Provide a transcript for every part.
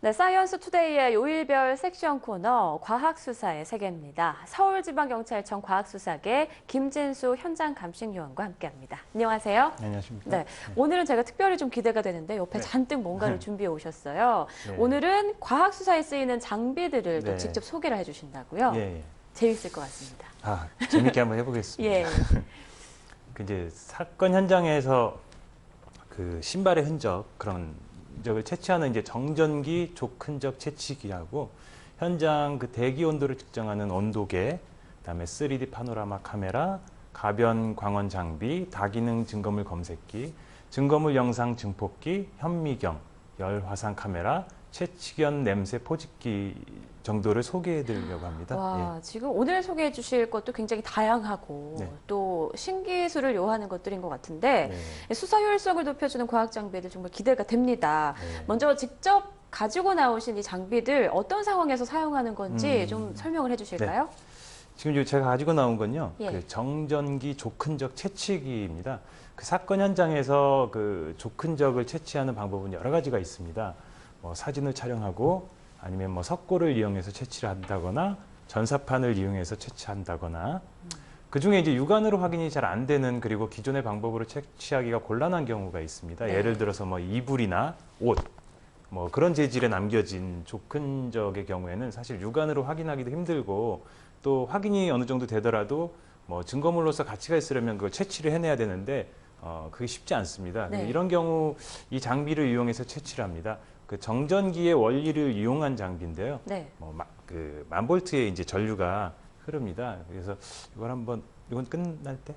네, 사이언스 투데이의 요일별 섹션 코너 과학수사의 세계입니다. 서울지방경찰청 과학수사계 김진수 현장 감식요원과 함께합니다. 안녕하세요. 네, 안녕하십니까. 네, 오늘은 제가 특별히 좀 기대가 되는데 옆에 잔뜩 뭔가를 준비해 오셨어요. 오늘은 과학수사에 쓰이는 장비들을 또 직접 소개를 해주신다고요? 재밌을 것 같습니다. 재밌게 한번 해보겠습니다. 이제 사건 현장에서 그 신발의 흔적, 그런 흔적을 채취하는 이제 정전기 족흔적 채취기하고 현장 그 대기 온도를 측정하는 온도계, 그다음에 3D 파노라마 카메라, 가변 광원 장비, 다기능 증거물 검색기, 증거물 영상 증폭기, 현미경, 열 화상 카메라, 채취견 냄새 포집기 정도를 소개해 드리려고 합니다. 와, 지금 오늘 소개해 주실 것도 굉장히 다양하고 또 신기술을 요하는 것들인 것 같은데 수사 효율성을 높여주는 과학 장비들 정말 기대가 됩니다. 먼저 직접 가지고 나오신 이 장비들 어떤 상황에서 사용하는 건지 좀 설명을 해 주실까요? 지금 제가 가지고 나온 건요. 그 정전기 족흔적 채취기입니다. 그 사건 현장에서 그 족흔적을 채취하는 방법은 여러 가지가 있습니다. 뭐 사진을 촬영하고 아니면 뭐 석고를 이용해서 채취를 한다거나 전사판을 이용해서 채취한다거나 그 중에 이제 육안으로 확인이 잘 안 되는, 그리고 기존의 방법으로 채취하기가 곤란한 경우가 있습니다. 예를 들어서 뭐 이불이나 옷, 뭐 그런 재질에 남겨진 족흔적의 경우에는 사실 육안으로 확인하기도 힘들고, 또 확인이 어느 정도 되더라도 뭐 증거물로서 가치가 있으려면 그걸 채취를 해내야 되는데 그게 쉽지 않습니다. 이런 경우 이 장비를 이용해서 채취를 합니다. 그 정전기의 원리를 이용한 장비인데요. 그 1000볼트의 이제 전류가 흐릅니다. 그래서 이건 끝날 때?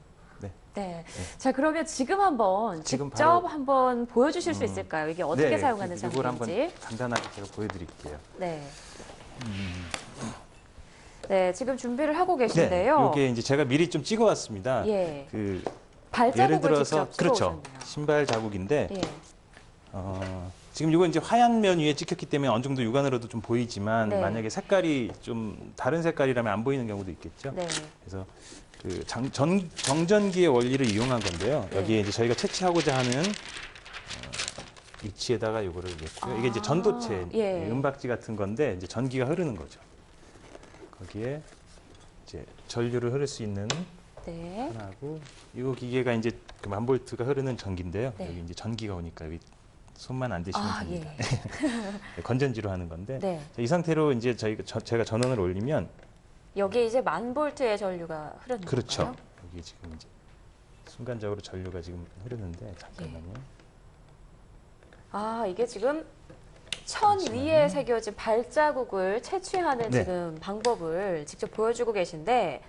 자, 그러면 지금 한번 직접 한번 보여주실 수 있을까요? 이게 어떻게 사용하는 장비인지. 이걸 한번 간단하게 제가 보여드릴게요. 네, 지금 준비를 하고 계신데요. 이게 이제 제가 미리 좀 찍어왔습니다. 그 예를 들어서 그렇죠. 신발 자국인데. 지금 이건 이제 하얀면 위에 찍혔기 때문에 어느 정도 육안으로도 좀 보이지만 만약에 색깔이 좀 다른 색깔이라면 안 보이는 경우도 있겠죠. 그래서 그 정전기의 원리를 이용한 건데요. 여기에 이제 저희가 채취하고자 하는 위치에다가 이거를 냈고요. 이게 이제 전도체, 은박지 같은 건데 이제 전기가 흐르는 거죠. 거기에 이제 전류를 흐를 수 있는 하나하고, 이거 기계가 이제 그 1000볼트가 흐르는 전기인데요. 여기 이제 전기가 오니까 여기 손만 안 대시면 됩니다. 건전지로 하는 건데 이 상태로 이제 제가 전원을 올리면 여기 이제 1000볼트의 전류가 흐르는 거예요? 그렇죠. 여기 지금 이제 순간적으로 전류가 지금 흐르는데 잠깐만요. 이게 지금 천 위에 새겨진 발자국을 채취하는 지금 방법을 직접 보여주고 계신데,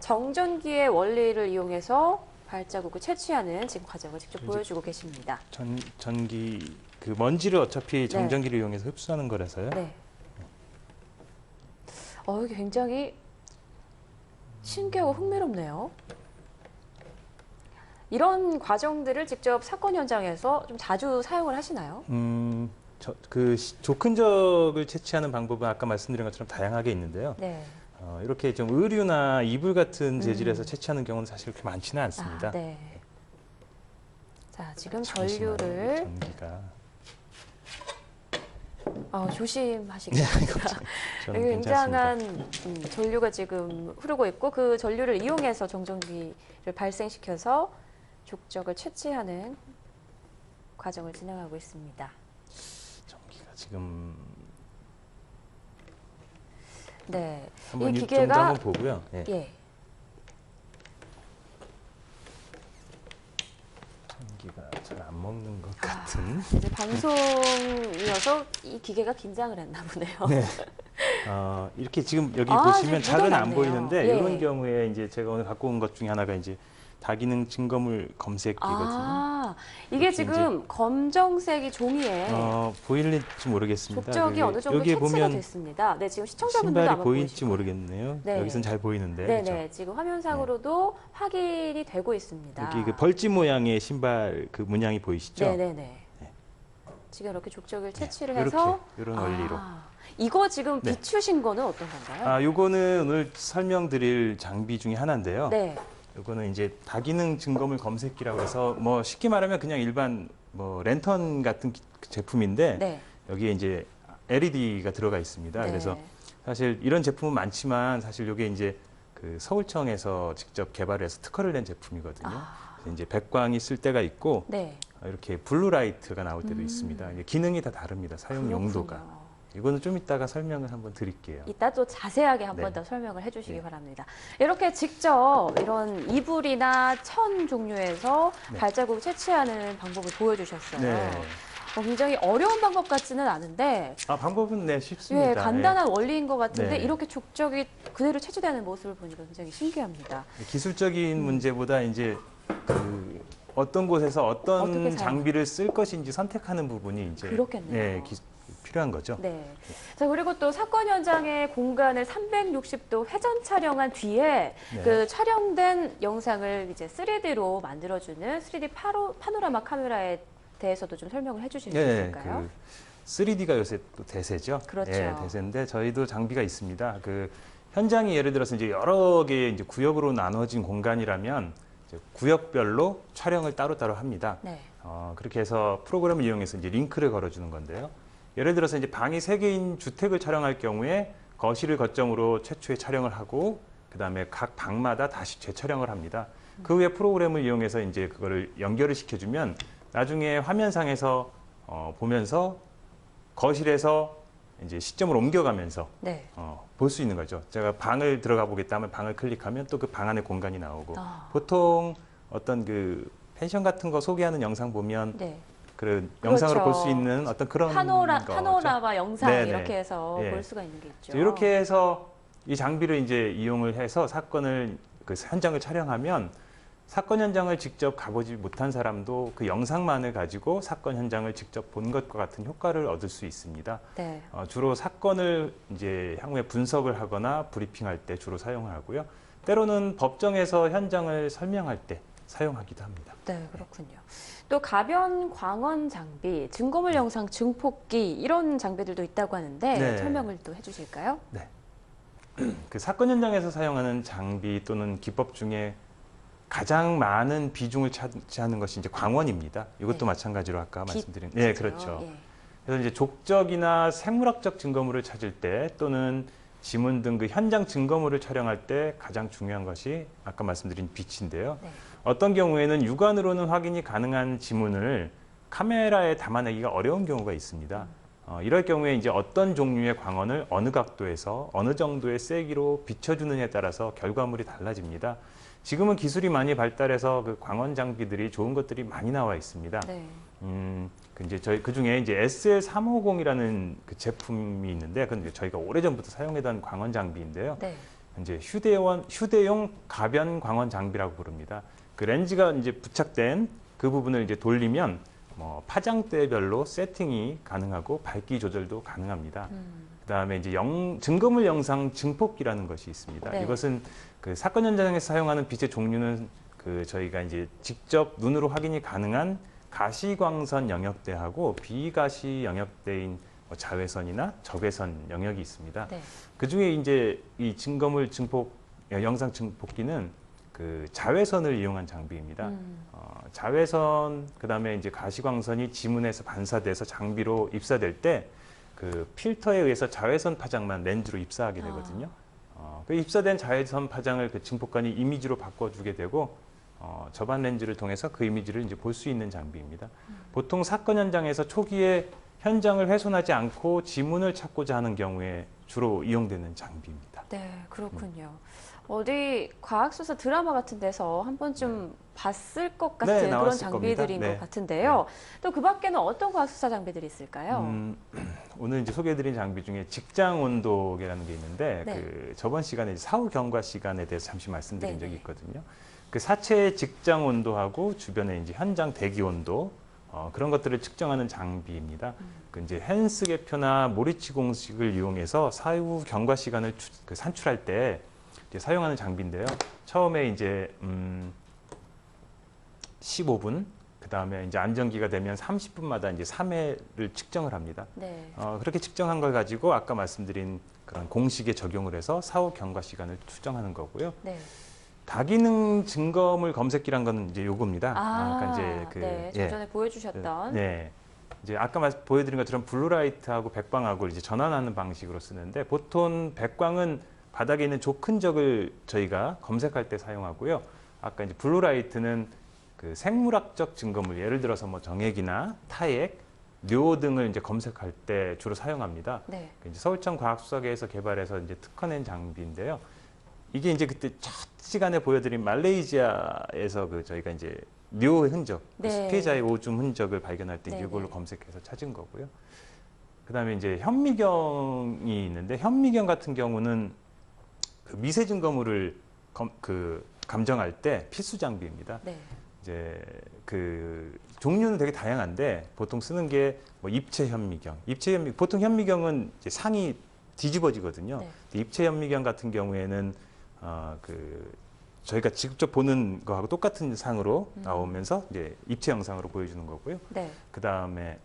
정전기의 원리를 이용해서 발자국을 채취하는 지금 과정을 직접 보여주고 계십니다. 전기, 그 먼지를 어차피 정전기를 이용해서 흡수하는 거라서요. 이게 굉장히 신기하고 흥미롭네요. 이런 과정들을 직접 사건 현장에서 좀 자주 사용을 하시나요? 그 족흔적을 채취하는 방법은 아까 말씀드린 것처럼 다양하게 있는데요. 이렇게 좀 의류나 이불 같은 재질에서 채취하는 경우는 사실 그렇게 많지는 않습니다. 자, 지금 전류를 조심하시겠습니다. 굉장한 전류가 지금 흐르고 있고, 그 전류를 이용해서 정전기를 발생시켜서 족적을 채취하는 과정을 진행하고 있습니다. 전기가 지금 이 기계가 한번 보고요. 전기가 잘 안 먹는 것 같은. 이제 방송이어서 이 기계가 긴장을 했나 보네요. 이렇게 지금 여기 보시면 잘은 안 보이는데 이런 경우에 이제 제가 오늘 갖고 온 것 중에 하나가 이제 다기능 증거물 검색기거든요. 이게 지금 검정색이 종이에 보일지 모르겠습니다. 족적이 어느 정도 채취가 됐습니다. 지금 시청자분들도 신발이 아마 보일지 모르겠네요. 여기서는 잘 보이는데. 그렇죠? 지금 화면상으로도 확인이 되고 있습니다. 여기 그 벌집 모양의 신발 그 문양이 보이시죠? 지금 이렇게 족적을 채취를 해서 이런 원리로. 이거 지금 비추신 거는 어떤 건가요? 요거는 오늘 설명드릴 장비 중에 하나인데요. 이거는 이제 다기능 증거물 검색기라고 해서 뭐 쉽게 말하면 그냥 일반 뭐 랜턴 같은 제품인데 여기에 이제 LED가 들어가 있습니다. 네. 그래서 사실 이런 제품은 많지만 사실 이게 이제 그 서울청에서 직접 개발해서 특허를 낸 제품이거든요. 이제 백광이 쓸 때가 있고 네. 이렇게 블루라이트가 나올 때도 있습니다. 이게 기능이 다 다릅니다. 사용 그렇군요. 용도가. 이거는 좀 이따가 설명을 한번 드릴게요. 이따 또 자세하게 한 번 더 설명을 해주시기 바랍니다. 이렇게 직접 이런 이불이나 천 종류에서 발자국 채취하는 방법을 보여주셨어요. 네. 굉장히 어려운 방법 같지는 않은데 방법은 쉽습니다. 예, 간단한 원리인 것 같은데 네. 이렇게 족적이 그대로 채취되는 모습을 보니까 굉장히 신기합니다. 기술적인 문제보다 이제 그 어떤 곳에서 어떤 장비를 쓸 것인지 선택하는 부분이 이제 그렇겠네요. 필요한 거죠. 네. 자, 그리고 또 사건 현장의 공간을 360도 회전 촬영한 뒤에 그 촬영된 영상을 이제 3D로 만들어주는 3D 파노라마 카메라에 대해서도 좀 설명을 해주실 수 있을까요? 3D가 요새 또 대세죠. 그렇죠. 네, 대세인데 저희도 장비가 있습니다. 그 현장이 예를 들어서 이제 여러 개의 이제 구역으로 나눠진 공간이라면 이제 구역별로 촬영을 따로따로 합니다. 네. 그렇게 해서 프로그램을 이용해서 이제 링크를 걸어주는 건데요. 예를 들어서 이제 방이 3개인 주택을 촬영할 경우에 거실을 거점으로 최초에 촬영을 하고 그다음에 각 방마다 다시 재촬영을 합니다. 그 후에 프로그램을 이용해서 이제 그거를 연결을 시켜주면 나중에 화면상에서 보면서 거실에서 이제 시점을 옮겨가면서 볼 수 있는 거죠. 제가 방을 들어가 보겠다 하면 방을 클릭하면 또 그 방 안에 공간이 나오고 보통 어떤 그 펜션 같은 거 소개하는 영상 보면 그런 영상으로 볼 수 있는 어떤 그런 파노라마 영상 네네. 이렇게 해서 볼 수가 있는 게 있죠. 이렇게 해서 이 장비를 이제 이용을 해서 사건을 그 현장을 촬영하면 사건 현장을 직접 가보지 못한 사람도 그 영상만을 가지고 사건 현장을 직접 본 것과 같은 효과를 얻을 수 있습니다. 네. 주로 사건을 이제 향후에 분석을 하거나 브리핑할 때 주로 사용을 하고요. 때로는 법정에서 현장을 설명할 때 사용하기도 합니다. 네, 그렇군요. 또 가변 광원 장비, 증거물 영상 증폭기 이런 장비들도 있다고 하는데 설명을 또 해주실까요? 네. 그 사건 현장에서 사용하는 장비 또는 기법 중에 가장 많은 비중을 차지하는 것이 이제 광원입니다. 이것도 마찬가지로 아까 말씀드린. 네, 그렇죠. 그래서 이제 족적이나 생물학적 증거물을 찾을 때 또는 지문 등 그 현장 증거물을 촬영할 때 가장 중요한 것이 아까 말씀드린 빛인데요. 어떤 경우에는 육안으로는 확인이 가능한 지문을 카메라에 담아내기가 어려운 경우가 있습니다. 이럴 경우에 이제 어떤 종류의 광원을 어느 각도에서 어느 정도의 세기로 비춰주느냐에 따라서 결과물이 달라집니다. 지금은 기술이 많이 발달해서 그 광원 장비들이 좋은 것들이 많이 나와 있습니다. 이제 저희 그 중에 이제 SL350이라는 그 제품이 있는데, 그건 저희가 오래전부터 사용해던 광원 장비인데요. 이제 휴대용 가변 광원 장비라고 부릅니다. 그 렌즈가 이제 부착된 그 부분을 이제 돌리면 파장대별로 세팅이 가능하고 밝기 조절도 가능합니다. 그다음에 이제 증거물 영상 증폭기라는 것이 있습니다. 이것은 그 사건 현장에서 사용하는 빛의 종류는 그 저희가 이제 직접 눈으로 확인이 가능한 가시광선 영역대하고 비가시 영역대인 자외선이나 적외선 영역이 있습니다. 그 중에 이제 이 증거물 증폭 영상 증폭기는 그 자외선을 이용한 장비입니다. 자외선 그다음에 이제 가시광선이 지문에서 반사돼서 장비로 입사될 때 그 필터에 의해서 자외선 파장만 렌즈로 입사하게 되거든요. 그 입사된 자외선 파장을 그 증폭관이 이미지로 바꿔주게 되고 접안 렌즈를 통해서 그 이미지를 이제 볼 수 있는 장비입니다. 보통 사건 현장에서 초기에 현장을 훼손하지 않고 지문을 찾고자 하는 경우에 주로 이용되는 장비입니다. 네, 그렇군요. 어디 과학수사 드라마 같은 데서 한 번쯤 봤을 것 같은 그런 장비들인 것 같은데요. 또 그 밖에는 어떤 과학수사 장비들이 있을까요? 오늘 이제 소개해드린 장비 중에 직장 온도계라는 게 있는데 그 저번 시간에 사후 경과 시간에 대해서 잠시 말씀드린 적이 있거든요. 그 사체의 직장 온도하고 주변의 이제 현장 대기 온도 그런 것들을 측정하는 장비입니다. 그 이제 헨스계표나 모리치 공식을 이용해서 사후 경과 시간을 산출할 때 이제 사용하는 장비인데요. 처음에 이제 15분, 그 다음에 이제 안정기가 되면 30분마다 이제 3회를 측정을 합니다. 그렇게 측정한 걸 가지고 아까 말씀드린 그런 공식에 적용을 해서 사후 경과 시간을 추정하는 거고요. 다기능 증거물 검색기란 건 이제 요겁니다. 그러니까 이제 좀 전에 보여주셨던. 이제 아까 보여드린 것처럼 블루라이트하고 백광학을 이제 전환하는 방식으로 쓰는데 보통 백광은 바닥에 있는 족흔적을 저희가 검색할 때 사용하고요. 아까 이제 블루라이트는 그 생물학적 증거물, 예를 들어서 뭐 정액이나 타액, 뇨 등을 이제 검색할 때 주로 사용합니다. 네. 이제 서울청 과학수사계에서 개발해서 이제 특허낸 장비인데요. 이게 이제 그때 첫 시간에 보여드린 말레이시아에서 그 저희가 이제 뇨 흔적, 네. 피해자의 오줌 흔적을 발견할 때 네, 이걸로 네. 검색해서 찾은 거고요. 그다음에 이제 현미경이 있는데 현미경 같은 경우는 그 미세 증거물을 감정할 때 필수 장비입니다. 네. 이제 그 종류는 되게 다양한데 보통 쓰는 게 뭐 입체 현미경, 보통 현미경은 이제 상이 뒤집어지거든요. 네. 입체 현미경 같은 경우에는 저희가 직접 보는 거하고 똑같은 상으로 나오면서 이제 입체 영상으로 보여주는 거고요. 네. 그 다음에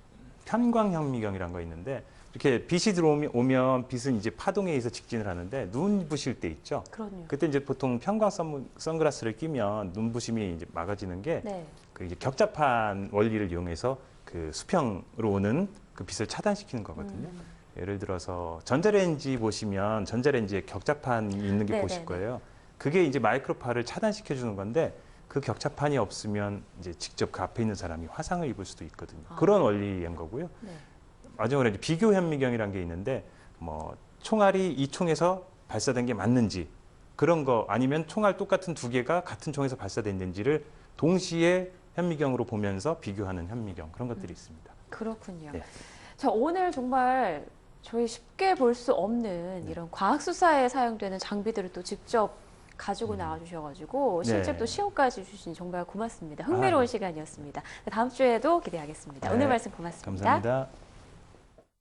편광 현미경이라는 거 있는데 이렇게 빛이 들어오면 빛은 이제 파동에 의해서 직진을 하는데 눈 부실 때 있죠. 그럼요. 그때 이제 보통 편광 선글라스를 끼면 눈부심이 이제 막아지는 게 네. 그 이제 격자판 원리를 이용해서 그 수평으로 오는 그 빛을 차단시키는 거거든요. 예를 들어서 전자레인지 보시면 전자레인지에 격자판이 있는 게 네네네. 보실 거예요. 그게 이제 마이크로파를 차단시켜 주는 건데 그 격자판이 없으면 이제 직접 그 앞에 있는 사람이 화상을 입을 수도 있거든요. 그런 원리인 거고요. 네. 마지막으로 이제 비교 현미경이라는 게 있는데 뭐 총알이 이 총에서 발사된 게 맞는지 그런 거 아니면 총알 똑같은 두 개가 같은 총에서 발사됐는지를 동시에 현미경으로 보면서 비교하는 현미경 그런 것들이 있습니다. 그렇군요. 네. 자, 오늘 정말 저희 쉽게 볼 수 없는 이런 과학 수사에 사용되는 장비들을 또 직접 가지고 나와주셔가지고 실제 네. 또 시험까지 주시니 정말 고맙습니다. 흥미로운 시간이었습니다. 다음 주에도 기대하겠습니다. 네. 오늘 말씀 고맙습니다. 감사합니다.